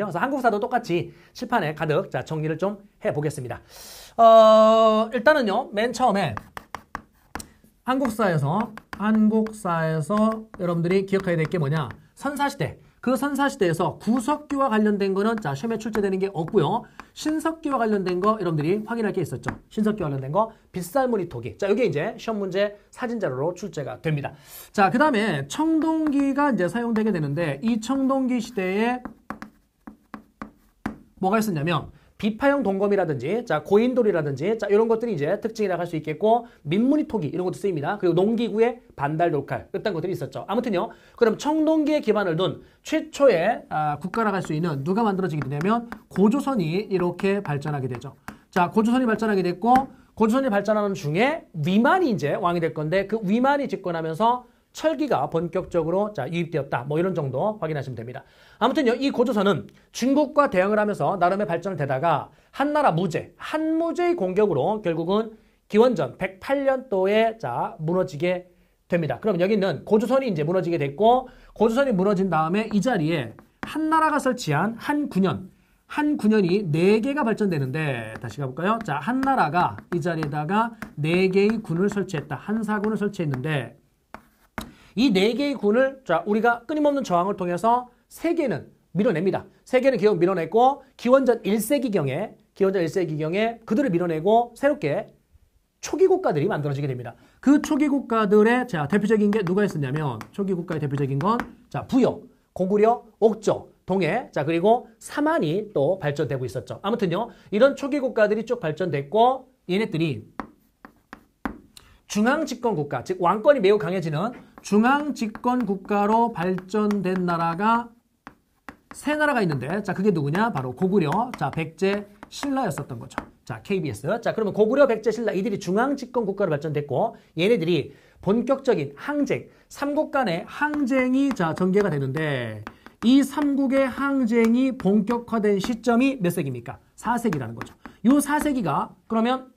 그래서 한국사도 똑같이 칠판에 가득 자 정리를 좀 해보겠습니다. 일단은요 맨 처음에 한국사에서 여러분들이 기억해야 될 게 뭐냐? 선사시대. 그 선사시대에서 구석기와 관련된 거는 자 시험에 출제되는 게 없고요. 신석기와 관련된 거 여러분들이 확인할 게 있었죠. 신석기와 관련된 거 빗살무늬 토기. 자 이게 이제 시험 문제 사진 자료로 출제가 됩니다. 자 그다음에 청동기가 이제 사용되게 되는데 이 청동기 시대에 뭐가 있었냐면 비파형 동검이라든지 자 고인돌이라든지 자 이런 것들이 이제 특징이라고 할 수 있겠고 민무늬 토기 이런 것도 쓰입니다. 그리고 농기구의 반달 돌칼 이런 것들이 있었죠. 아무튼요. 그럼 청동기에 기반을 둔 최초의 국가라고 할 수 있는 누가 만들어지게 되냐면 고조선이 이렇게 발전하게 되죠. 자 고조선이 발전하게 됐고 고조선이 발전하는 중에 위만이 이제 왕이 될 건데 그 위만이 집권하면서 철기가 본격적으로 자 유입되었다. 뭐 이런 정도 확인하시면 됩니다. 아무튼요. 이 고조선은 중국과 대응을 하면서 나름의 발전을 되다가 한나라 무제, 한무제의 공격으로 결국은 기원전 108년도에 자 무너지게 됩니다. 그럼 여기는 고조선이 이제 무너지게 됐고 고조선이 무너진 다음에 이 자리에 한나라가 설치한 한군현이 4개가 발전되는데 다시 가볼까요? 자 한나라가 이 자리에다가 4개의 군을 설치했다. 한사군을 설치했는데 이 4개의 군을 자 우리가 끊임없는 저항을 통해서 3개는 밀어냅니다. 3개는 기왕 밀어냈고 기원전 1세기경에 그들을 밀어내고 새롭게 초기 국가들이 만들어지게 됩니다. 그 초기 국가들의 자 대표적인 게 누가 있었냐면 초기 국가의 대표적인 건 자 부여, 고구려, 옥조, 동해 자 그리고 사만이 또 발전되고 있었죠. 아무튼요 이런 초기 국가들이 쭉 발전됐고 얘네들이 중앙집권 국가, 즉 왕권이 매우 강해지는 중앙집권 국가로 발전된 나라가 세 나라가 있는데 자 그게 누구냐? 바로 고구려, 자 백제, 신라였었던 거죠. 자 KBS. 자 그러면 고구려, 백제, 신라 이들이 중앙집권 국가로 발전됐고 얘네들이 본격적인 항쟁, 삼국 간의 항쟁이 자 전개가 되는데 이 삼국의 항쟁이 본격화된 시점이 몇 세기입니까? 4세기라는 거죠. 이 4세기가 그러면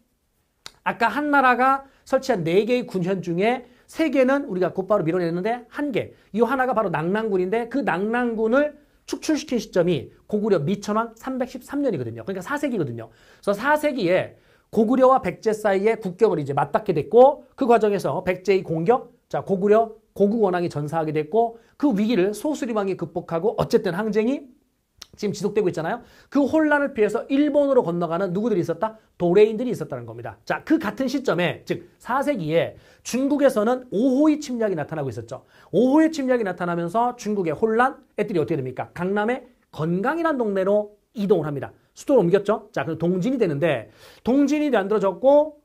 아까 한나라가 설치한 4개의 군현 중에 3개는 우리가 곧바로 밀어냈는데 1개. 이 하나가 바로 낙랑군인데 그 낙랑군을 축출시킨 시점이 고구려 미천왕 313년이거든요. 그러니까 4세기거든요. 그래서 4세기에 고구려와 백제 사이에 국경을 이제 맞닿게 됐고 그 과정에서 백제의 공격, 자 고구려 고국원왕이 전사하게 됐고 그 위기를 소수리왕이 극복하고 어쨌든 항쟁이 지금 지속되고 있잖아요. 그 혼란을 피해서 일본으로 건너가는 누구들이 있었다? 도레인들이 있었다는 겁니다. 자, 그 같은 시점에 즉 4세기에 중국에서는 오호의 침략이 나타나고 있었죠. 오호의 침략이 나타나면서 중국의 혼란, 애들이 어떻게 됩니까? 강남의 건강이라는 동네로 이동을 합니다. 수도를 옮겼죠. 자, 그럼 동진이 되는데 동진이 만들어졌고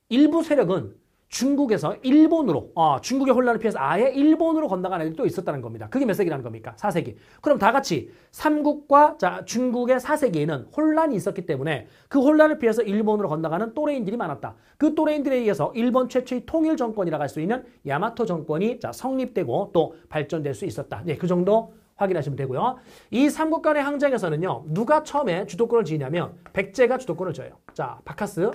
일부 세력은 중국에서 일본으로 중국의 혼란을 피해서 아예 일본으로 건너간 애들이 또 있었다는 겁니다. 그게 몇 세기라는 겁니까? 4세기. 그럼 다 같이 삼국과 자 중국의 4세기에는 혼란이 있었기 때문에 그 혼란을 피해서 일본으로 건너가는 또래인들이 많았다. 그 또래인들에 의해서 일본 최초의 통일 정권이라고 할 수 있는 야마토 정권이 자 성립되고 또 발전될 수 있었다. 네, 그 정도 확인하시면 되고요. 이 삼국 간의 항쟁에서는요. 누가 처음에 주도권을 지냐면 백제가 주도권을 져요. 자, 바카스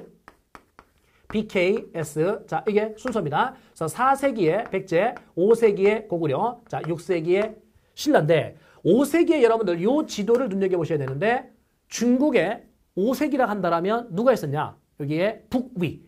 BKS. 자, 이게 순서입니다. 그래서 4세기에 백제, 5세기에 고구려, 자, 6세기에 신라인데 5세기에 여러분들 요 지도를 눈여겨보셔야 되는데 중국에 5세기라 한다라면 누가 있었냐? 여기에 북위.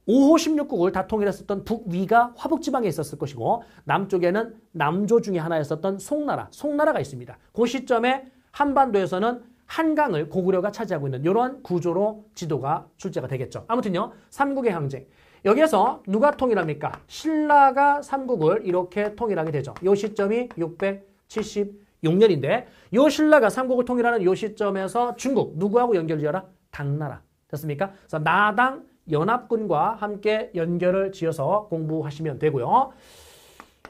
5호 16국을 다 통일했었던 북위가 화북지방에 있었을 것이고 남쪽에는 남조 중에 하나였었던 송나라가 있습니다. 그 시점에 한반도에서는 한강을 고구려가 차지하고 있는 이러한 구조로 지도가 출제가 되겠죠. 아무튼요. 삼국의 항쟁. 여기에서 누가 통일합니까? 신라가 삼국을 이렇게 통일하게 되죠. 이 시점이 676년인데 이 신라가 삼국을 통일하는 이 시점에서 중국 누구하고 연결지어라? 당나라. 됐습니까? 그래서 나당 연합군과 함께 연결을 지어서 공부하시면 되고요.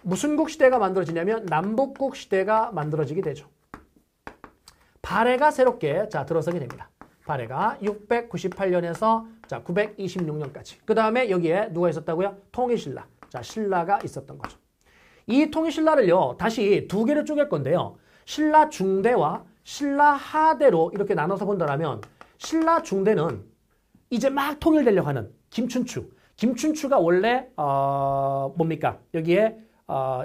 무슨 국 시대가 만들어지냐면 남북국 시대가 만들어지게 되죠. 발해가 새롭게 자 들어서게 됩니다. 발해가 698년에서 자 926년까지. 그 다음에 여기에 누가 있었다고요? 통일신라. 자 신라가 있었던 거죠. 이 통일신라를요 다시 두 개를 쪼갤 건데요. 신라 중대와 신라 하대로 이렇게 나눠서 본다면 신라 중대는 이제 막 통일되려고 하는 김춘추. 김춘추가 원래 뭡니까? 여기에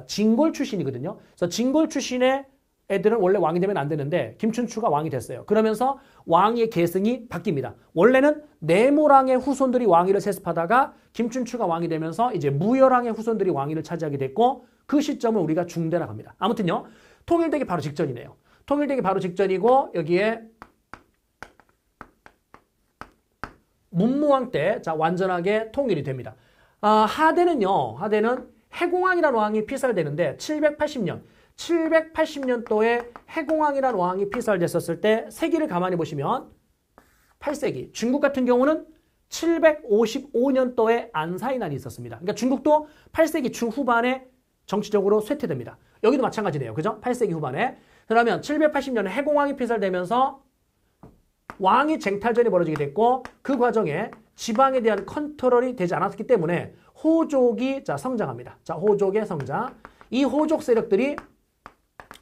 진골 출신이거든요. 그래서 진골 출신의 애들은 원래 왕이 되면 안 되는데 김춘추가 왕이 됐어요. 그러면서 왕위의 계승이 바뀝니다. 원래는 네모랑의 후손들이 왕위를 세습하다가 김춘추가 왕이 되면서 이제 무열왕의 후손들이 왕위를 차지하게 됐고 그 시점을 우리가 중대라고 합니다. 아무튼요. 통일되기 바로 직전이네요. 통일되기 바로 직전이고 여기에 문무왕 때 자, 완전하게 통일이 됩니다. 하대는요. 하대는 해공왕이라는 왕이 피살되는데 780년도에 해공왕이라는 왕이 피살됐었을 때 세기를 가만히 보시면 8세기. 중국 같은 경우는 755년도에 안사이난이 있었습니다. 그러니까 중국도 8세기 중후반에 정치적으로 쇠퇴됩니다. 여기도 마찬가지네요. 그죠? 8세기 후반에. 그러면 780년에 해공왕이 피살되면서 왕이 쟁탈전이 벌어지게 됐고 그 과정에 지방에 대한 컨트롤이 되지 않았기 때문에 호족이 성장합니다. 자, 호족의 성장. 이 호족 세력들이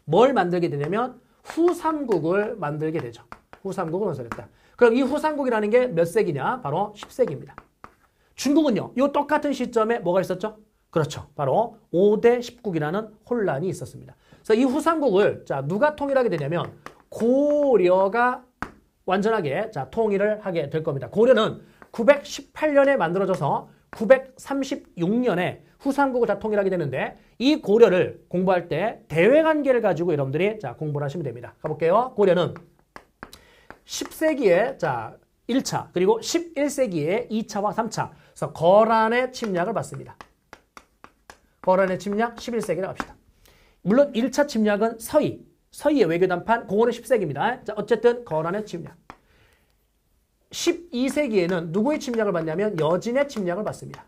뭘 만들게 되냐면 후삼국을 만들게 되죠. 후삼국을 건설했다. 그럼 이 후삼국이라는 게 몇 세기냐? 바로 10세기입니다. 중국은요. 이 똑같은 시점에 뭐가 있었죠? 그렇죠. 바로 5대 10국이라는 혼란이 있었습니다. 그래서 이 후삼국을 누가 통일하게 되냐면 고려가 완전하게 통일을 하게 될 겁니다. 고려는 918년에 만들어져서 936년에 후삼국을 다 통일하게 되는데 이 고려를 공부할 때 대외관계를 가지고 여러분들이 공부를 하시면 됩니다. 가볼게요. 고려는 10세기에 1차 그리고 11세기에 2차와 3차 그래서 거란의 침략을 받습니다. 거란의 침략 11세기라고 합시다. 물론 1차 침략은 서희의 외교단판 그거는 10세기입니다. 자, 어쨌든 거란의 침략. 12세기에는 누구의 침략을 받냐면 여진의 침략을 받습니다.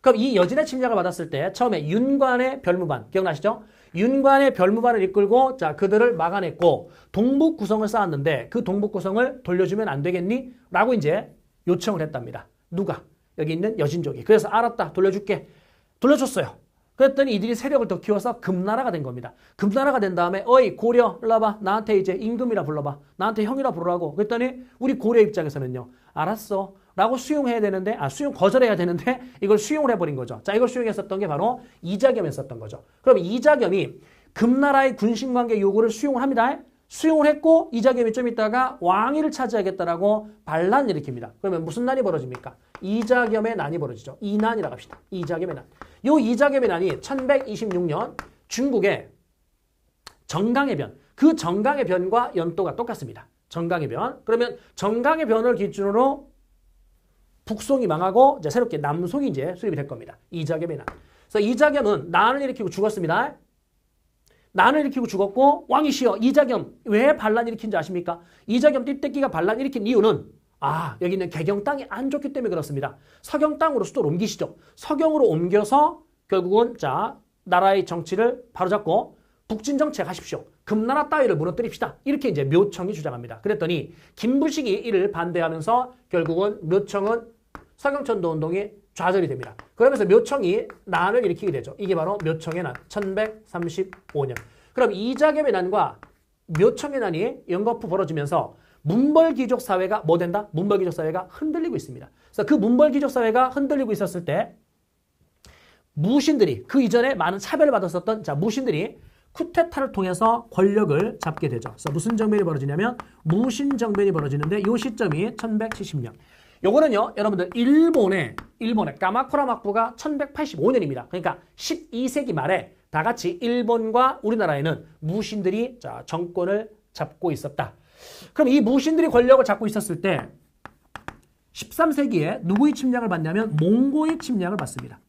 그럼 이 여진의 침략을 받았을 때 처음에 윤관의 별무반 기억나시죠? 윤관의 별무반을 이끌고 그들을 막아냈고 동북구성을 쌓았는데 그 동북구성을 돌려주면 안 되겠니? 라고 이제 요청을 했답니다. 누가? 여기 있는 여진족이. 그래서 알았다. 돌려줄게. 돌려줬어요. 그랬더니 이들이 세력을 더 키워서 금나라가 된 겁니다. 금나라가 된 다음에 어이 고려 일로 와봐. 나한테 이제 임금이라 불러봐. 나한테 형이라 부르라고. 그랬더니 우리 고려 입장에서는요. 알았어. 라고 수용해야 되는데 수용 거절해야 되는데 이걸 수용을 해버린 거죠. 자, 이걸 수용했었던 게 바로 이자겸이었었던 거죠. 그럼 이자겸이 금나라의 군신관계 요구를 수용을 합니다. 수용을 했고 이자겸이 좀 있다가 왕위를 차지하겠다라고 반란을 일으킵니다. 그러면 무슨 난이 벌어집니까? 이자겸의 난이 벌어지죠. 이난이라고 합시다. 이자겸의 난. 요 이자겸의 난이 1126년 중국의 정강의 변. 그 정강의 변과 연도가 똑같습니다. 정강의 변. 그러면 정강의 변을 기준으로 북송이 망하고 이제 새롭게 남송이 이제 수립이 될 겁니다. 이자겸의 난. 그래서 이자겸은 난을 일으키고 죽었습니다. 난을 일으키고 죽었고 왕이시여 이자겸 왜 반란 일으킨지 아십니까? 이자겸 띠떼끼가 반란 일으킨 이유는 여기 있는 개경 땅이 안 좋기 때문에 그렇습니다. 서경 땅으로 수도를 옮기시죠. 서경으로 옮겨서 결국은 나라의 정치를 바로잡고 북진 정책 하십시오. 금나라 따위를 무너뜨립시다. 이렇게 이제 묘청이 주장합니다. 그랬더니 김부식이 이를 반대하면서 결국은 묘청은 서경천도 운동이 좌절이 됩니다. 그러면서 묘청이 난을 일으키게 되죠. 이게 바로 묘청의 난, 1135년. 그럼 이자겸의 난과 묘청의 난이 연거푸 벌어지면서 문벌귀족 사회가 뭐 된다? 문벌귀족 사회가 흔들리고 있습니다. 그래서 그 문벌귀족 사회가 흔들리고 있었을 때 무신들이 그 이전에 많은 차별을 받았었던 무신들이 쿠데타를 통해서 권력을 잡게 되죠. 그래서 무슨 정변이 벌어지냐면 무신 정변이 벌어지는데 이 시점이 1170년. 요거는요, 여러분들 일본의 까마쿠라 막부가 1185년입니다. 그러니까 12세기 말에 다 같이 일본과 우리나라에는 무신들이 정권을 잡고 있었다. 그럼 이 무신들이 권력을 잡고 있었을 때 13세기에 누구의 침략을 받냐면 몽고의 침략을 받습니다.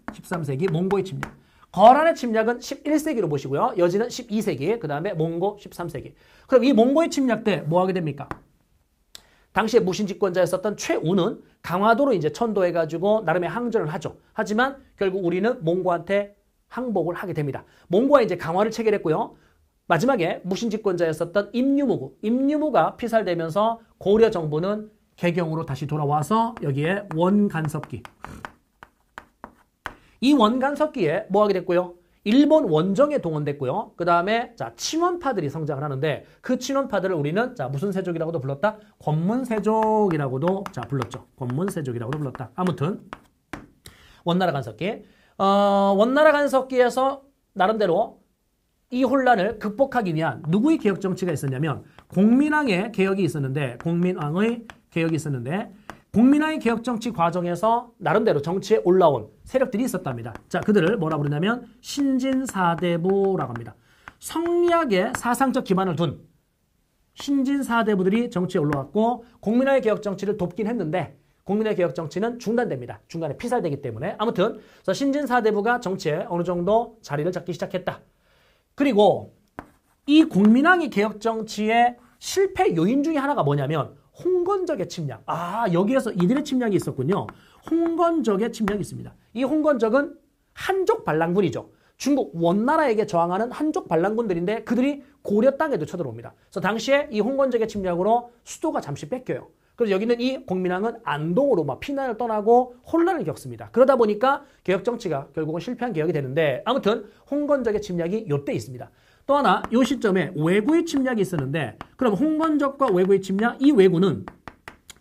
13세기 몽고의 침략. 거란의 침략은 11세기로 보시고요. 여진은 12세기, 그 다음에 몽고 13세기. 그럼 이 몽고의 침략 때 뭐 하게 됩니까? 당시에 무신 집권자였었던 최우는 강화도로 이제 천도해가지고 나름의 항전을 하죠. 하지만 결국 우리는 몽고한테 항복을 하게 됩니다. 몽고가 이제 강화를 체결했고요. 마지막에 무신 집권자였었던 임유무가 피살되면서 고려 정부는 개경으로 다시 돌아와서 여기에 원간섭기. 이 원간섭기에 뭐 하게 됐고요? 일본 원정에 동원됐고요. 그 다음에 친원파들이 성장을 하는데 그 친원파들을 우리는 무슨 세족이라고도 불렀다? 권문세족이라고도 불렀죠. 권문세족이라고도 불렀다. 아무튼 원나라 간섭기. 원나라 간섭기에서 나름대로 이 혼란을 극복하기 위한 누구의 개혁 정치가 있었냐면 공민왕의 개혁이 있었는데 공민왕의 개혁 정치 과정에서 나름대로 정치에 올라온 세력들이 있었답니다. 자, 그들을 뭐라 부르냐면 신진사대부라고 합니다. 성리학의 사상적 기반을 둔 신진사대부들이 정치에 올라왔고 공민왕의 개혁 정치를 돕긴 했는데 공민의 개혁 정치는 중단됩니다. 중간에 피살되기 때문에. 아무튼 그래서 신진사대부가 정치에 어느 정도 자리를 잡기 시작했다. 그리고 이 공민왕의 개혁 정치의 실패 요인 중에 하나가 뭐냐면 홍건적의 침략. 여기에서 이들의 침략이 있었군요. 홍건적의 침략이 있습니다. 이 홍건적은 한족 반란군이죠. 중국 원나라에게 저항하는 한족 반란군들인데 그들이 고려 땅에도 쳐들어옵니다. 그래서 당시에 이 홍건적의 침략으로 수도가 잠시 뺏겨요. 그래서 여기는 이 공민왕은 안동으로 막 피난을 떠나고 혼란을 겪습니다. 그러다 보니까 개혁 정치가 결국은 실패한 개혁이 되는데 아무튼 홍건적의 침략이 요때 있습니다. 또 하나 이 시점에 왜구의 침략이 있었는데 그럼 홍건적과 왜구의 침략, 이 왜구는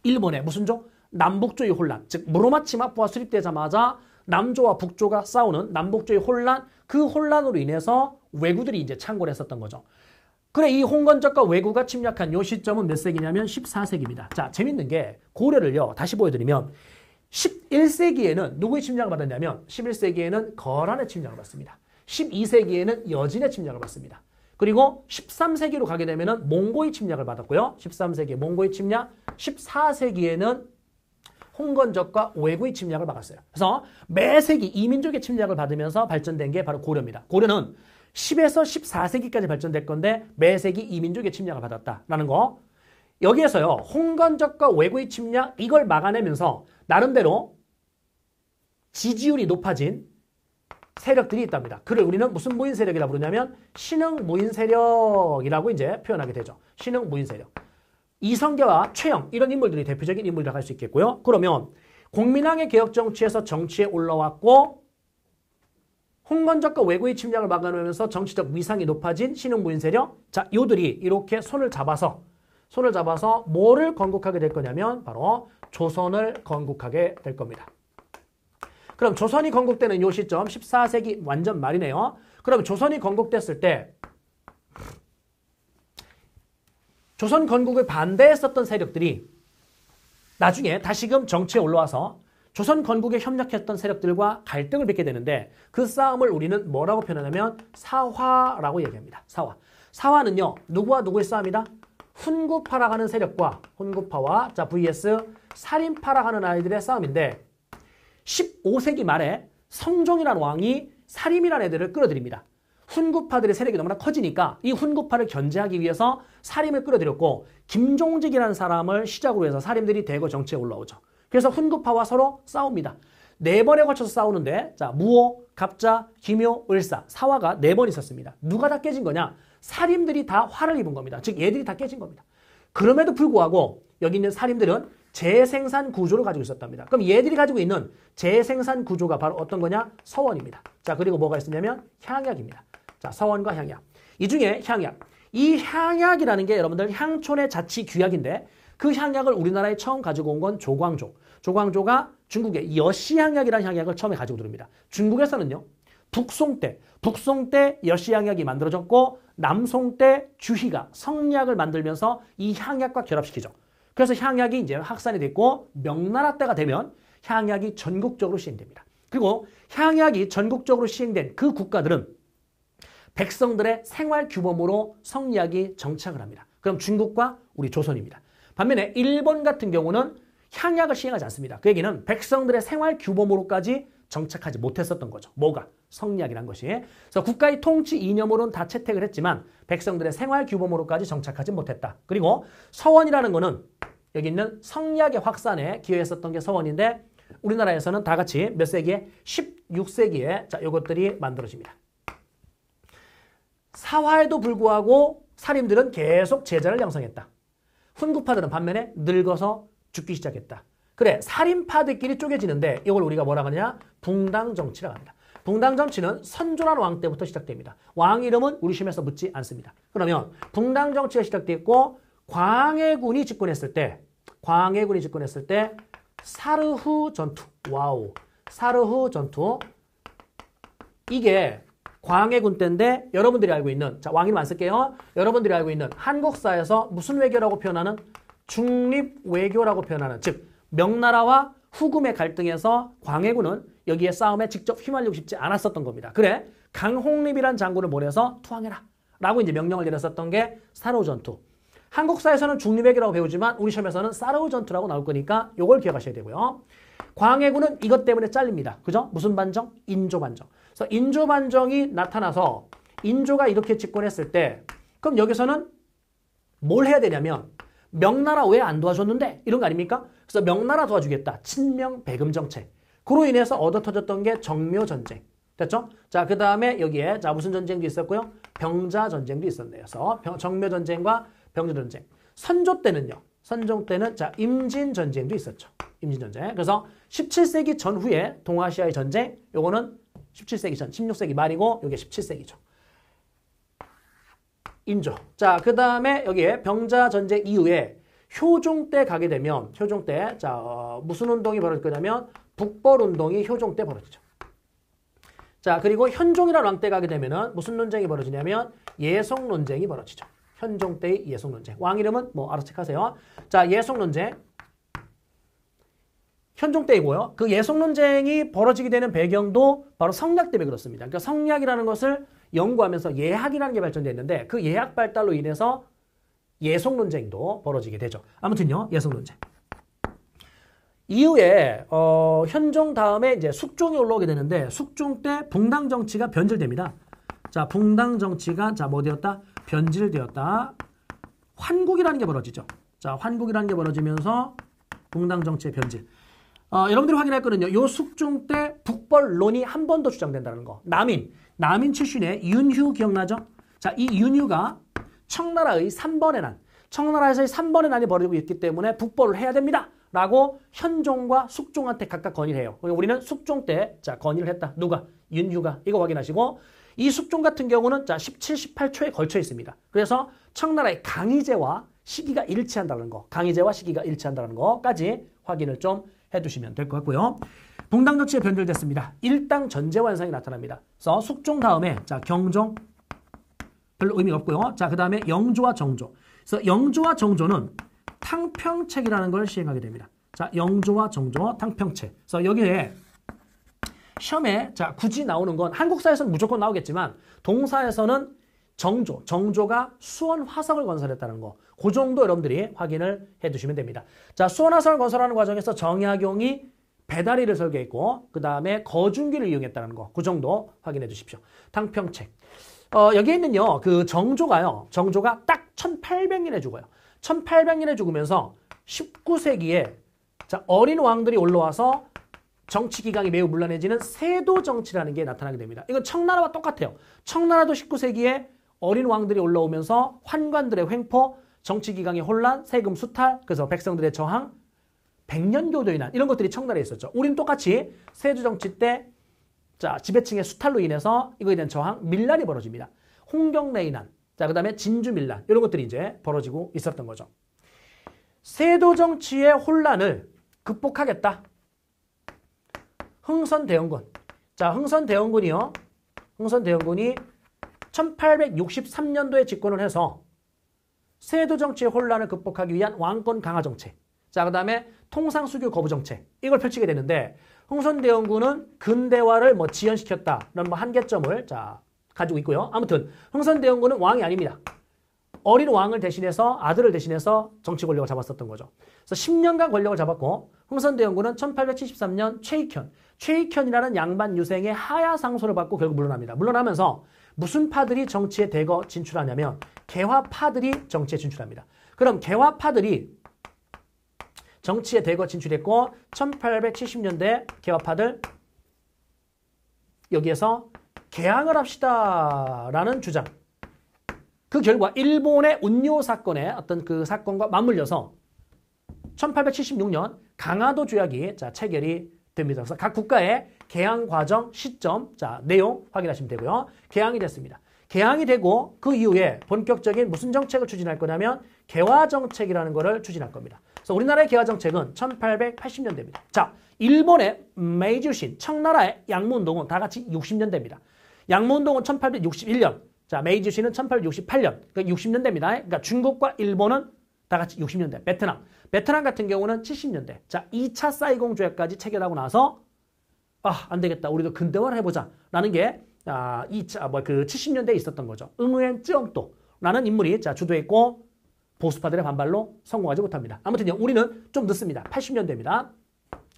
일본의 무슨 조? 남북조의 혼란, 즉 무로마치마포가 수립되자마자 남조와 북조가 싸우는 남북조의 혼란, 그 혼란으로 인해서 왜구들이 이제 창궐 했었던 거죠. 그래, 이 홍건적과 왜구가 침략한 요 시점은 몇 세기냐면 14세기입니다. 자, 재밌는 게 고려를요, 다시 보여드리면 11세기에는 누구의 침략을 받았냐면 11세기에는 거란의 침략을 받습니다. 12세기에는 여진의 침략을 받습니다. 그리고 13세기로 가게 되면은 몽고의 침략을 받았고요. 13세기에 몽고의 침략, 14세기에는 홍건적과 왜구의 침략을 받았어요. 그래서 매 세기 이민족의 침략을 받으면서 발전된 게 바로 고려입니다. 고려는 10에서 14세기까지 발전될 건데 매 세기 이민족의 침략을 받았다라는 거. 여기에서요, 홍건적과 왜구의 침략 이걸 막아내면서 나름대로 지지율이 높아진 세력들이 있답니다. 그를 우리는 무슨 무인 세력이라고 부르냐면 신흥 무인 세력이라고 이제 표현하게 되죠. 신흥 무인 세력. 이성계와 최영 이런 인물들이 대표적인 인물이라고 할 수 있겠고요. 그러면 공민왕의 개혁 정치에서 정치에 올라왔고 홍건적과 왜구의 침략을 막아내면서 정치적 위상이 높아진 신흥 무인 세력. 자, 요들이 이렇게 손을 잡아서 뭐를 건국하게 될 거냐면 바로 조선을 건국하게 될 겁니다. 그럼 조선이 건국되는 요 시점 14세기 완전 말이네요. 그럼 조선이 건국됐을 때 조선 건국을 반대했었던 세력들이 나중에 다시금 정치에 올라와서 조선 건국에 협력했던 세력들과 갈등을 빚게 되는데 그 싸움을 우리는 뭐라고 표현하냐면 사화라고 얘기합니다. 사화. 사화는요, 누구와 누구의 싸움이다? 훈구파라 하는 세력과 훈구파와 vs 살인파라 하는 아이들의 싸움인데 15세기 말에 성종이라는 왕이 살인이라는 애들을 끌어들입니다. 훈구파들의 세력이 너무나 커지니까 이 훈구파를 견제하기 위해서 살인을 끌어들였고 김종직이라는 사람을 시작으로 해서 살인들이 대거 정치에 올라오죠. 그래서 훈구파와 서로 싸웁니다. 4번에 걸쳐서 싸우는데 자, 무오, 갑자, 기묘, 을사, 사화가 4번 있었습니다. 누가 다 깨진 거냐? 살인들이 다 화를 입은 겁니다. 즉 얘들이 다 깨진 겁니다. 그럼에도 불구하고 여기 있는 살인들은 재생산 구조를 가지고 있었답니다. 그럼 얘들이 가지고 있는 재생산 구조가 바로 어떤 거냐? 서원입니다. 자, 그리고 뭐가 있었냐면 향약입니다. 자, 서원과 향약. 이 중에 향약. 이 향약이라는 게 여러분들 향촌의 자치 규약인데 그 향약을 우리나라에 처음 가지고 온 건 조광조. 조광조가 중국의 여시향약이라는 향약을 처음에 가지고 들어옵니다. 중국에서는요, 북송 때 여시향약이 만들어졌고 남송 때 주희가 성리학을 만들면서 이 향약과 결합시키죠. 그래서 향약이 이제 확산이 됐고 명나라 때가 되면 향약이 전국적으로 시행됩니다. 그리고 향약이 전국적으로 시행된 그 국가들은 백성들의 생활 규범으로 성리학이 정착을 합니다. 그럼 중국과 우리 조선입니다. 반면에 일본 같은 경우는 향약을 시행하지 않습니다. 그 얘기는 백성들의 생활 규범으로까지 정착하지 못했었던 거죠. 뭐가? 성리학이란 것이. 그래서 국가의 통치 이념으로는 다 채택을 했지만 백성들의 생활 규범으로까지 정착하지 못했다. 그리고 서원이라는 거는 여기 있는 성리학의 확산에 기여했었던 게 서원인데 우리나라에서는 다 같이 몇 세기에? 16세기에 자, 요것들이 만들어집니다. 사화에도 불구하고 살인들은 계속 제자를 양성했다. 훈구파들은 반면에 늙어서 죽기 시작했다. 그래, 살인파들끼리 쪼개지는데 이걸 우리가 뭐라 하느냐? 붕당정치라고 합니다. 붕당정치는 선조라는 왕 때부터 시작됩니다. 왕 이름은 우리 시험에서 묻지 않습니다. 그러면 붕당정치가 시작됐고 광해군이 집권했을 때 사르후 전투. 와우. 사르후 전투. 이게 광해군 때인데 여러분들이 알고 있는, 자, 왕 이름 안 쓸게요. 여러분들이 알고 있는 한국사에서 무슨 외교라고 표현하는? 중립 외교라고 표현하는, 즉 명나라와 후금의 갈등에서 광해군은 여기에 싸움에 직접 휘말리고 싶지 않았었던 겁니다. 그래, 강홍립이란 장군을 보내서 투항해라 라고 이제 명령을 내렸었던 게 사르우 전투. 한국사에서는 중립외교라고 배우지만 우리 시험에서는 사르우 전투라고 나올 거니까 요걸 기억하셔야 되고요. 광해군은 이것 때문에 잘립니다. 그죠? 무슨 반정? 인조 반정. 그래서 인조 반정이 나타나서 인조가 이렇게 집권했을 때 그럼 여기서는 뭘 해야 되냐면 명나라 왜 안 도와줬는데? 이런 거 아닙니까? 그래서 명나라 도와주겠다. 친명 배금 정책. 그로 인해서 얻어 터졌던 게 정묘 전쟁. 됐죠? 자, 그 다음에 여기에 자 무슨 전쟁도 있었고요. 병자 전쟁도 있었네요. 그래서 정묘 전쟁과 병자 전쟁. 선조 때는요. 선종 때는 자 임진 전쟁도 있었죠. 임진 전쟁. 그래서 17세기 전후에 동아시아의 전쟁. 요거는 17세기 전, 16세기 말이고 요게 17세기죠. 인조. 자, 그 다음에 여기에 병자 전쟁 이후에 효종 때 가게 되면 효종 때 자 무슨 운동이 벌어질 거냐면 북벌 운동이 효종 때 벌어지죠. 자, 그리고 현종이라는 왕 때 가게 되면은 무슨 논쟁이 벌어지냐면 예속 논쟁이 벌어지죠. 현종 때의 예속 논쟁. 왕 이름은 뭐 알아서 체크하세요. 자, 예속 논쟁. 현종 때이고요. 그 예속 논쟁이 벌어지게 되는 배경도 바로 성략 때문에 그렇습니다. 그러니까 성략이라는 것을 연구하면서 예학이라는 게 발전됐는데 그 예학 발달로 인해서 예속 논쟁도 벌어지게 되죠. 아무튼요, 예속 논쟁. 이후에 현종 다음에 이제 숙종이 올라오게 되는데 숙종 때 붕당 정치가 변질됩니다. 자, 붕당 정치가 자 뭐 되었다? 변질되었다. 환국이라는 게 벌어지죠. 자, 환국이라는 게 벌어지면서 붕당 정치의 변질. 여러분들이 확인할 거는요. 요 숙종 때 북벌론이 한 번 더 주장된다는 거. 남인 출신의 윤휴 기억나죠? 자, 이 윤휴가 청나라의 3번의 난, 청나라에서의 3번의 난이 벌어지고 있기 때문에 북벌을 해야 됩니다. 라고 현종과 숙종한테 각각 건의를 해요. 우리는 숙종 때 자 건의를 했다. 누가? 윤휴가. 이거 확인하시고 이 숙종 같은 경우는 자 17, 18초에 걸쳐 있습니다. 그래서 청나라의 강희제와 시기가 일치한다는 거, 강희제와 시기가 일치한다는 거까지 확인을 좀 해두시면 될 것 같고요. 붕당 정치에 변질됐습니다. 일당 전제 완성이 나타납니다. 그래서 숙종 다음에 자 경종 별로 의미가 없고요. 자, 그 다음에 영조와 정조. 그래서 영조와 정조는 탕평책이라는 걸 시행하게 됩니다. 자, 영조와 정조 탕평책. 그래서 여기에 시험에 자 굳이 나오는 건 한국사에서는 무조건 나오겠지만 동사에서는 정조가 수원 화성을 건설했다는 거. 그 정도 여러분들이 확인을 해두시면 됩니다. 자, 수원 화성을 건설하는 과정에서 정약용이 배다리를 설계했고 그 다음에 거중기를 이용했다는 거. 그 정도 확인해 주십시오. 탕평책. 여기에 있는요. 그 정조가 딱 1800년에 죽어요. 1800년에 죽으면서 19세기에 자, 어린 왕들이 올라와서 정치 기강이 매우 문란해지는 세도 정치라는 게 나타나게 됩니다. 이건 청나라와 똑같아요. 청나라도 19세기에 어린 왕들이 올라오면서 환관들의 횡포, 정치 기강의 혼란, 세금 수탈, 그래서 백성들의 저항, 백년교도의 난 이런 것들이 청나라에 있었죠. 우리는 똑같이 세조 정치 때 자, 지배층의 수탈로 인해서 이거에 대한 저항, 밀란이 벌어집니다. 홍경래의 난, 자, 그 다음에 진주밀란 이런 것들이 이제 벌어지고 있었던 거죠. 세도 정치의 혼란을 극복하겠다. 흥선대원군. 자, 흥선대원군이 1863년도에 집권을 해서 세도 정치의 혼란을 극복하기 위한 왕권 강화 정책. 자, 그 다음에 통상수교 거부 정책. 이걸 펼치게 되는데 흥선대원군은 근대화를 뭐 지연시켰다는 뭐 한계점을 자 가지고 있고요. 아무튼 흥선대원군은 왕이 아닙니다. 어린 왕을 대신해서 아들을 대신해서 정치 권력을 잡았었던 거죠. 그래서 10년간 권력을 잡았고 흥선대원군은 1873년 최익현이라는 양반 유생의 하야 상소를 받고 결국 물러납니다. 물러나면서 무슨 파들이 정치에 대거 진출하냐면 개화파들이 정치에 진출합니다. 그럼 개화파들이 정치에 대거 진출했고 1870년대 개화파들 여기에서 개항을 합시다라는 주장. 그 결과 일본의 운요 사건의 어떤 그 사건과 맞물려서 1876년 강화도 조약이 자 체결이 됩니다. 그래서 각 국가의 개항 과정, 시점, 자 내용 확인하시면 되고요. 개항이 됐습니다. 개항이 되고 그 이후에 본격적인 무슨 정책을 추진할 거냐면 개화 정책이라는 거를 추진할 겁니다. 그래서 우리나라의 개화 정책은 1880년대입니다. 자, 일본의 메이주신, 청나라의 양무운동은 다 같이 60년대입니다. 양모운동은 1861년. 자, 메이지시는 1868년. 그러니까 60년대입니다. 그러니까 중국과 일본은 다 같이 60년대. 베트남 같은 경우는 70년대. 자, 2차 사이공 조약까지 체결하고 나서 안 되겠다. 우리도 근대화를 해보자. 라는 게 70년대에 있었던 거죠. 응우엔 쯔엉또라는 인물이 주도했고 보수파들의 반발로 성공하지 못합니다. 아무튼요, 우리는 좀 늦습니다. 80년대입니다.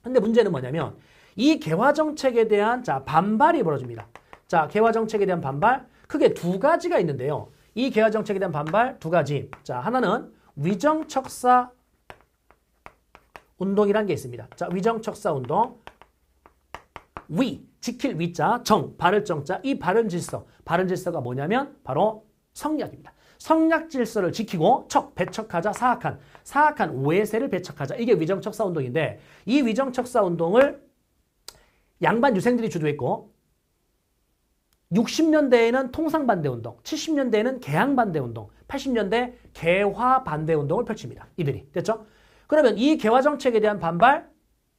근데 문제는 뭐냐면 이 개화 정책에 대한 반발이 벌어집니다. 자, 개화 정책에 대한 반발 크게 두 가지가 있는데요. 이 개화 정책에 대한 반발 두 가지. 자, 하나는 위정척사 운동이라는 게 있습니다. 자, 위정척사 운동. 지킬 위자, 바를 정자. 이 바른 질서가 뭐냐면 바로 성략입니다. 성략 질서를 지키고 배척하자, 사악한 외세를 배척하자. 이게 위정척사 운동인데 이 위정척사 운동을 양반 유생들이 주도했고 60년대에는 통상반대운동, 70년대에는 개항반대운동, 80년대 개화반대운동을 펼칩니다. 이들이. 됐죠? 그러면 이 개화정책에 대한 반발,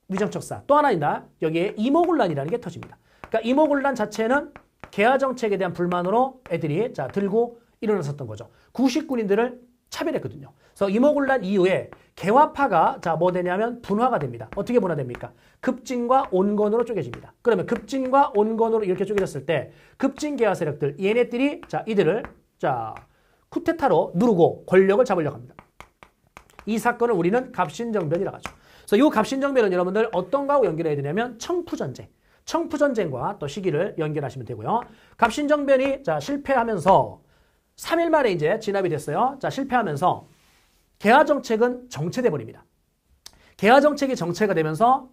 위정척사. 또 하나 있나? 여기에 이모군란이라는 게 터집니다. 그러니까 이모군란 자체는 개화정책에 대한 불만으로 애들이 들고 일어났었던 거죠. 구식군인들을 차별했거든요. 그래서 이모군란 이후에 개화파가 뭐 되냐면 분화가 됩니다. 어떻게 분화됩니까? 급진과 온건으로 쪼개집니다. 그러면 급진과 온건으로 이렇게 쪼개졌을 때 급진 개화 세력들 얘네들이 이들을 쿠데타로 누르고 권력을 잡으려고 합니다. 이 사건을 우리는 갑신정변이라고 하죠. 그래서 이 갑신정변은 여러분들 어떤 거하고 연결해야 되냐면 청푸전쟁. 청푸전쟁과 또 시기를 연결하시면 되고요. 갑신정변이 실패하면서 3일 만에 이제 진압이 됐어요. 실패하면서 개화정책은 정체돼 버립니다. 개화정책이 정체가 되면서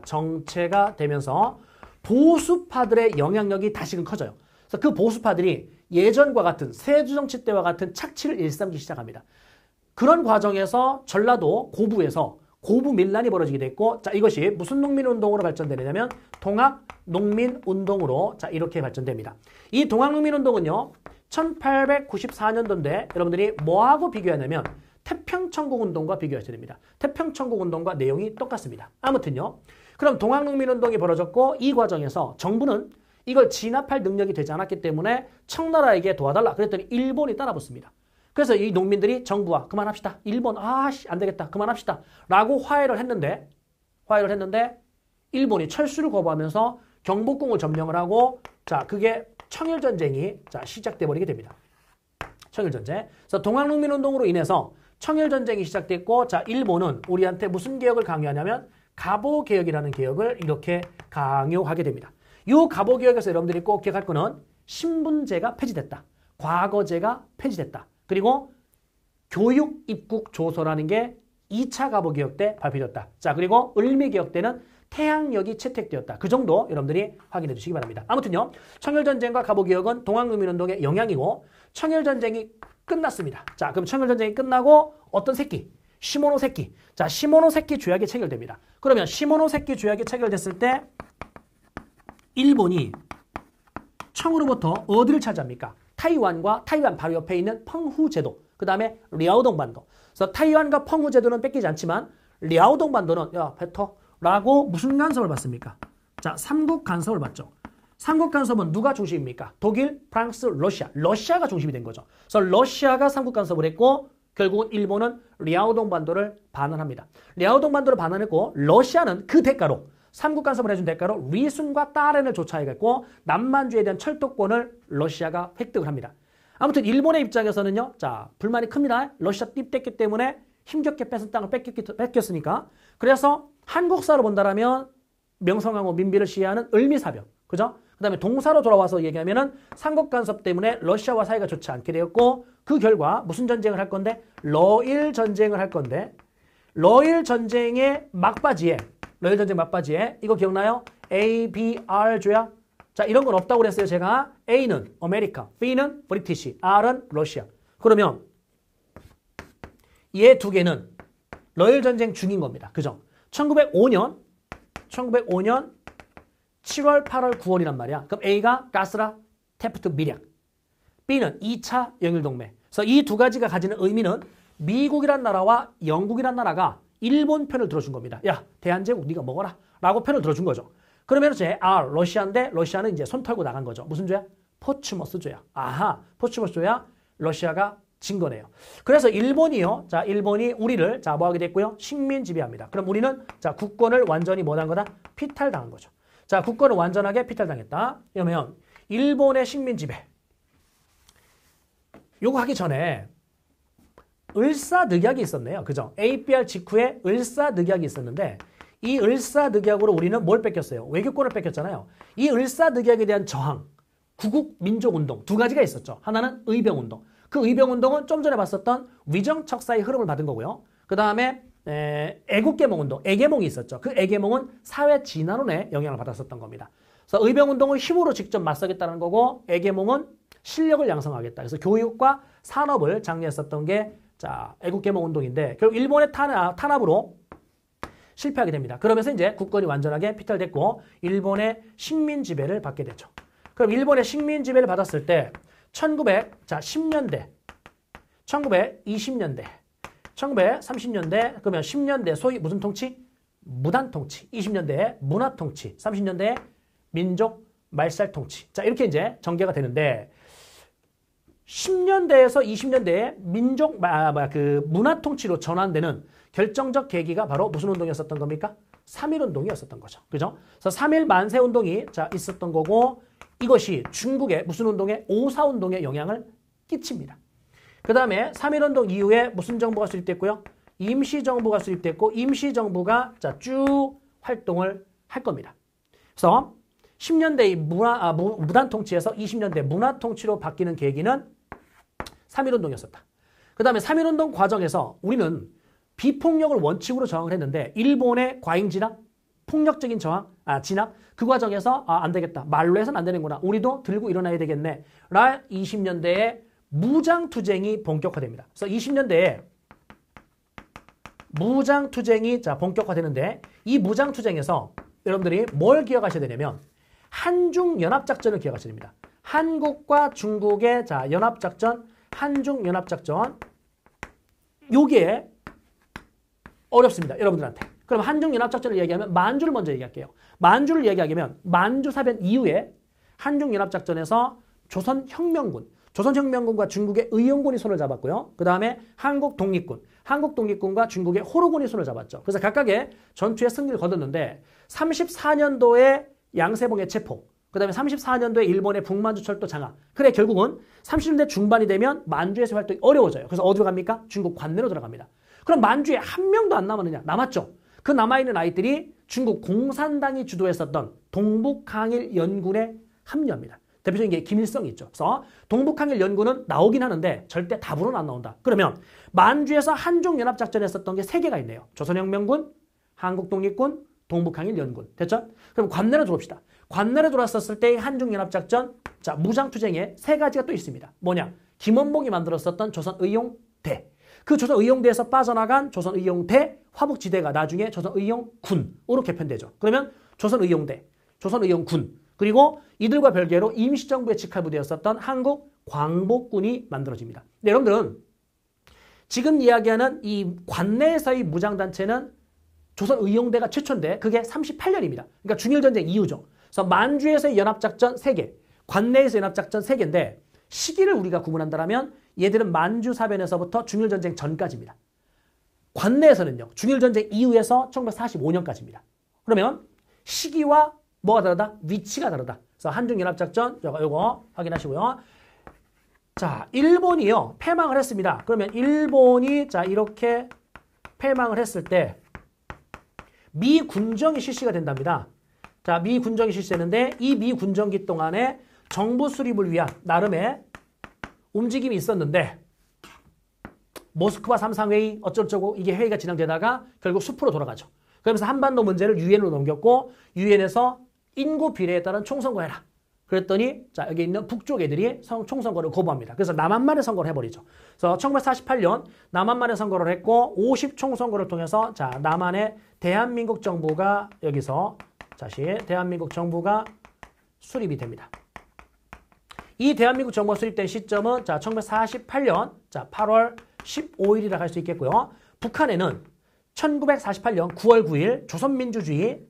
정체가 되면서 보수파들의 영향력이 다시금 커져요. 그래서 그 보수파들이 예전과 같은 세주정치 때와 같은 착취를 일삼기 시작합니다. 그런 과정에서 전라도 고부에서 고부 밀란이 벌어지게 됐고 이것이 무슨 농민운동으로 발전되느냐면 동학농민운동으로 이렇게 발전됩니다. 이 동학농민운동은요. 1894년도인데 여러분들이 뭐하고 비교하냐면 태평천국운동과 비교하셔야 됩니다. 태평천국운동과 내용이 똑같습니다. 아무튼요. 그럼 동학농민운동이 벌어졌고 이 과정에서 정부는 이걸 진압할 능력이 되지 않았기 때문에 청나라에게 도와달라. 그랬더니 일본이 따라붙습니다. 그래서 이 농민들이 정부와 그만합시다. 일본 안 되겠다. 그만합시다. 라고 화해를 했는데 일본이 철수를 거부하면서 경복궁을 점령을 하고 그게 청일전쟁이 시작돼 버리게 됩니다. 청일전쟁. 그래서 동학농민운동으로 인해서 청일전쟁이 시작됐고 일본은 우리한테 무슨 개혁을 강요하냐면 갑오개혁이라는 개혁을 이렇게 강요하게 됩니다. 이 갑오개혁에서 여러분들이 꼭 기억할 거는 신분제가 폐지됐다. 과거제가 폐지됐다. 그리고 교육 입국 조서라는 게 2차 갑오개혁 때 발표됐다. 그리고 을미개혁 때는 태양역이 채택되었다. 그 정도 여러분들이 확인해 주시기 바랍니다. 아무튼요. 청일전쟁과 갑오개혁은 동학농민운동의 영향이고 청일전쟁이 끝났습니다. 그럼 청일전쟁이 끝나고 어떤 새끼? 시모노세키. 시모노세키 조약이 체결됩니다. 그러면 시모노세키 조약이 체결됐을 때 일본이 청으로부터 어디를 차지합니까? 타이완 바로 옆에 있는 펑후 제도. 그 다음에 리아오동 반도. 그래서 타이완과 펑후 제도는 뺏기지 않지만 리아오동 반도는 뱉어. 라고 무슨 간섭을 받습니까? 삼국 간섭을 받죠. 삼국 간섭은 누가 중심입니까? 독일, 프랑스, 러시아가 중심이 된 거죠. 그래서 러시아가 삼국 간섭을 했고 결국은 일본은 리아오동 반도를 반환합니다. 리아오동 반도를 반환했고 러시아는 그 대가로 삼국 간섭을 해준 대가로 리순과 따렌을 조차해갔고 남만주에 대한 철도권을 러시아가 획득을 합니다. 아무튼 일본의 입장에서는요. 불만이 큽니다. 러시아 띠뺐기 때문에 힘겹게 뺏은 땅을 뺏겼으니까. 그래서 한국사로 본다라면 명성황후 민비를 시해하는 을미사병. 그죠? 그 다음에 동사로 돌아와서 얘기하면은 삼국 간섭 때문에 러시아와 사이가 좋지 않게 되었고 그 결과 무슨 전쟁을 할 건데? 러일 전쟁을 할 건데 러일 전쟁의 막바지에 이거 기억나요? A, B, R 조약. 이런 건 없다고 그랬어요. 제가 A는 아메리카, B는 브리티시, R은 러시아. 그러면 얘 두 개는 러일 전쟁 중인 겁니다. 그죠? 1905년 7월, 8월, 9월이란 말이야. 그럼 A가 가스라, 테프트, 미략. B는 2차 영일동맹. 그래서 이 두 가지가 가지는 의미는 미국이란 나라와 영국이란 나라가 일본 편을 들어준 겁니다. 야, 대한제국 네가 먹어라. 라고 편을 들어준 거죠. 그러면 이제 러시아인데 러시아는 이제 손 털고 나간 거죠. 무슨 죄야? 포츠머스죄야. 아하, 포츠머스죄야. 러시아가 진 거네요. 그래서 일본이요. 자, 일본이 우리를 자, 뭐 하게 됐고요? 식민 지배합니다. 그럼 우리는 자, 국권을 완전히 뭐한 거다? 피탈당한 거죠. 자, 국권을 완전하게 피탈당했다. 그러면 일본의 식민 지배. 요거 하기 전에 을사늑약이 있었네요. 그죠? APR 직후에 을사늑약이 있었는데 이 을사늑약으로 우리는 뭘 뺏겼어요? 외교권을 뺏겼잖아요. 이 을사늑약에 대한 저항, 구국민족운동 두 가지가 있었죠. 하나는 의병운동. 그 의병운동은 좀 전에 봤었던 위정척사의 흐름을 받은 거고요. 그 다음에 애국계몽운동, 애계몽이 있었죠. 그 애계몽은 사회 진화론의 영향을 받았었던 겁니다. 그래서 의병운동을 힘으로 직접 맞서겠다는 거고 애계몽은 실력을 양성하겠다. 그래서 교육과 산업을 장려했었던 게 자, 애국계몽운동인데 결국 일본의 탄압으로 실패하게 됩니다. 그러면서 이제 국권이 완전하게 피탈됐고 일본의 식민 지배를 받게 되죠. 그럼 일본의 식민 지배를 받았을 때 1910년대, 1920년대, 1930년대, 그러면 10년대 소위 무슨 통치? 무단 통치. 20년대에 문화 통치. 30년대에 민족 말살 통치. 자, 이렇게 이제 전개가 되는데 10년대에서 20년대에 민족 문화 통치로 전환되는 결정적 계기가 바로 무슨 운동이었었던 겁니까? 3.1운동이었었던 거죠. 그죠? 그래서 3.1 만세 운동이 자, 있었던 거고 이것이 중국의 무슨 운동에 5.4운동에 영향을 끼칩니다. 그 다음에 3.1운동 이후에 무슨 정부가 수립됐고요? 임시정부가 수립됐고 임시정부가 자, 쭉 활동을 할 겁니다. 그래서 10년대의 무단 통치에서 20년대 문화 통치로 바뀌는 계기는 3.1운동이었었다. 그 다음에 3.1운동 과정에서 우리는 비폭력을 원칙으로 저항을 했는데 일본의 과잉 진압, 폭력적인 진압 그 과정에서 안 되겠다. 말로 해서는 안 되는구나. 우리도 들고 일어나야 되겠네. 라 20년대에 무장투쟁이 본격화됩니다. 그래서 20년대에 무장투쟁이 자, 본격화되는데 이 무장투쟁에서 여러분들이 뭘 기억하셔야 되냐면 한중연합작전을 기억하셔야 됩니다. 한국과 중국의 자, 연합작전, 한중연합작전 요게 어렵습니다. 여러분들한테. 그럼 한중연합작전을 얘기하면 만주를 먼저 얘기할게요. 만주를 얘기하면 만주사변 이후에 한중연합작전에서 조선혁명군과 중국의 의용군이 손을 잡았고요. 그 다음에 한국독립군과 중국의 호로군이 손을 잡았죠. 그래서 각각의 전투에 승리를 거뒀는데 34년도에 양세봉의 체포, 그 다음에 34년도에 일본의 북만주철도 장악. 그래 결국은 30년대 중반이 되면 만주에서 활동이 어려워져요. 그래서 어디로 갑니까? 중국 관내로 들어갑니다. 그럼 만주에 한 명도 안 남았느냐? 남았죠. 그 남아있는 아이들이 중국 공산당이 주도했었던 동북항일 연군에 합류합니다. 대표적인 게 김일성이 있죠. 그래서 동북항일 연군은 나오긴 하는데 절대 답으로는 안 나온다. 그러면 만주에서 한중연합작전을 했었던 게 3개가 있네요. 조선혁명군, 한국독립군, 동북항일 연군. 됐죠? 그럼 관내로 들어옵시다. 관내로 들어왔었을 때의 한중연합작전, 자, 무장투쟁에 3가지가 또 있습니다. 뭐냐? 김원봉이 만들었었던 조선의용대. 그 조선의용대에서 빠져나간 조선의용대 화북지대가 나중에 조선의용군으로 개편되죠. 그러면 조선의용대, 조선의용군, 그리고 이들과 별개로 임시정부의 직할부대였었던 한국광복군이 만들어집니다. 네, 여러분들은 지금 이야기하는 이 관내에서의 무장단체는 조선의용대가 최초인데 그게 38년입니다. 그러니까 중일전쟁 이후죠. 그래서 만주에서의 연합작전 3개, 관내에서 연합작전 3개인데 시기를 우리가 구분한다면 얘들은 만주사변에서부터 중일전쟁 전까지입니다. 관내에서는요. 중일전쟁 이후에서 1945년까지입니다. 그러면 시기와 뭐가 다르다? 위치가 다르다. 그래서 한중연합작전 요거 확인하시고요. 자, 일본이요. 패망을 했습니다. 그러면 일본이 자 이렇게 패망을 했을 때 미군정이 실시가 된답니다. 자, 미군정이 실시되는데 이 미군정기 동안에 정부 수립을 위한 나름의 움직임이 있었는데 모스크바 3상회의 어쩌고저쩌고 이게 회의가 진행되다가 결국 숲으로 돌아가죠. 그러면서 한반도 문제를 유엔으로 넘겼고 유엔에서 인구 비례에 따른 총선거해라. 그랬더니 자 여기 있는 북쪽 애들이 총선거를 거부합니다. 그래서 남한만의 선거를 해버리죠. 그래서 1948년 남한만의 선거를 했고 50총선거를 통해서 자 남한의 대한민국 정부가 여기서 다시 대한민국 정부가 수립이 됩니다. 이 대한민국 정부가 수립된 시점은 자 1948년 자 8월 15일이라 할 수 있겠고요. 북한에는 1948년 9월 9일 조선민주주의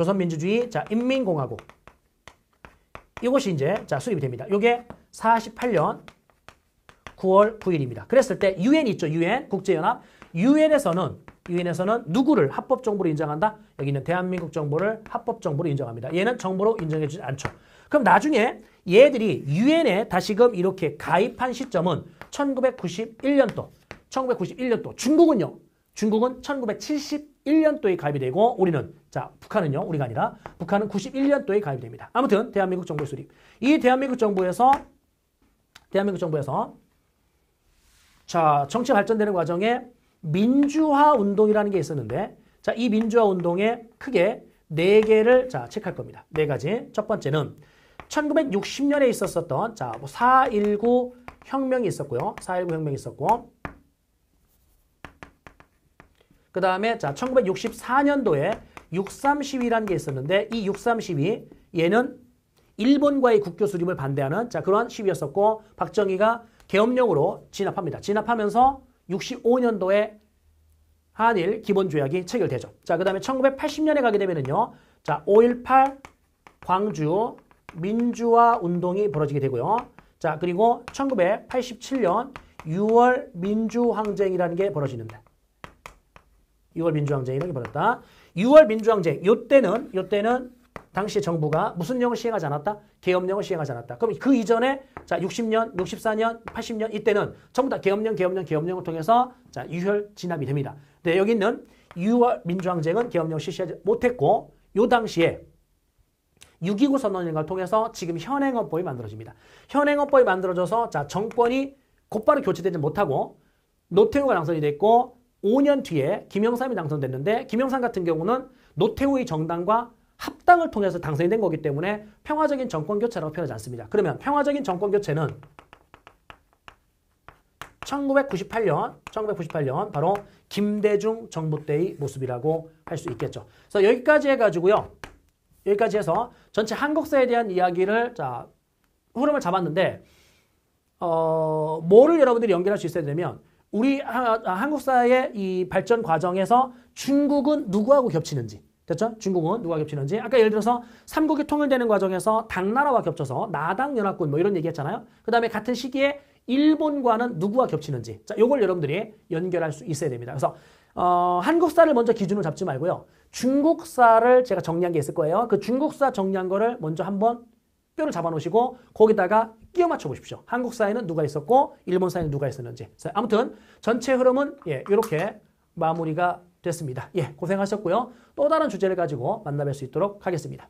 조선민주주의, 자, 인민공화국. 이것이 이제, 자, 수립이 됩니다. 요게 48년 9월 9일입니다. 그랬을 때, UN 있죠, UN, 국제연합. 유엔에서는 누구를 합법정부로 인정한다? 여기 있는 대한민국 정부를 합법정부로 인정합니다. 얘는 정부로 인정해주지 않죠. 그럼 나중에 얘들이 유엔에 다시금 이렇게 가입한 시점은 1991년도. 1991년도. 중국은요? 중국은 1971년도에 가입이 되고 우리는, 자, 북한은요? 우리가 아니라 북한은 91년도에 가입이 됩니다. 아무튼 대한민국 정부 수립. 이 대한민국 정부에서 자, 정치 발전되는 과정에 민주화 운동이라는 게 있었는데, 자, 이 민주화 운동에 크게 4개를 자, 체크할 겁니다. 4가지. 첫 번째는 1960년에 있었었던, 자, 뭐 4.19 혁명이 있었고요. 4.19 혁명이 있었고, 그 다음에, 자, 1964년도에 6.3 시위라는 게 있었는데, 이 6.3 시위, 얘는 일본과의 국교 수립을 반대하는, 자, 그런 시위였었고, 박정희가 계엄령으로 진압합니다. 진압하면서 65년도에 한일 기본조약이 체결되죠. 자, 그 다음에 1980년에 가게 되면은요. 자, 5.18 광주 민주화 운동이 벌어지게 되고요. 자, 그리고 1987년 6월 민주항쟁이라는 게 벌어지는데. 6월 민주항쟁이라는 게 벌어졌다. 6월 민주항쟁. 요때는 당시 정부가 무슨 령을 시행하지 않았다? 계엄령을 시행하지 않았다. 그럼 그 이전에 자 60년, 64년, 80년 이때는 전부 다 계엄령을 통해서 자 유혈 진압이 됩니다. 근데 여기 있는 6월 민주항쟁은 계엄령 실시하지 못했고 요 당시에 6.29 선언을 통해서 지금 현행헌법이 만들어집니다. 현행헌법이 만들어져서 자 정권이 곧바로 교체되지 못하고 노태우가 당선이 됐고 5년 뒤에 김영삼이 당선됐는데 김영삼 같은 경우는 노태우의 정당과 합당을 통해서 당선이 된 거기 때문에 평화적인 정권교체라고 표현하지 않습니다. 그러면 평화적인 정권교체는 1998년 바로 김대중 정부 때의 모습이라고 할 수 있겠죠. 그래서 여기까지 해가지고요. 여기까지 해서 전체 한국사에 대한 이야기를 자 흐름을 잡았는데 뭐를 여러분들이 연결할 수 있어야 되면 우리 한국사의 이 발전 과정에서 중국은 누구하고 겹치는지 됐죠? 중국은 누가 겹치는지. 아까 예를 들어서 삼국이 통일되는 과정에서 당나라와 겹쳐서 나당연합군 뭐 이런 얘기 했잖아요. 그 다음에 같은 시기에 일본과는 누구와 겹치는지. 자, 요걸 여러분들이 연결할 수 있어야 됩니다. 그래서 한국사를 먼저 기준으로 잡지 말고요. 중국사를 제가 정리한 게 있을 거예요. 그 중국사 정리한 거를 먼저 한번 뼈를 잡아놓으시고 거기다가 끼워 맞춰 보십시오. 한국사에는 누가 있었고 일본사에는 누가 있었는지. 아무튼 전체 흐름은 예, 이렇게 마무리가 됐습니다. 예, 고생하셨고요. 또 다른 주제를 가지고 만나뵐 수 있도록 하겠습니다.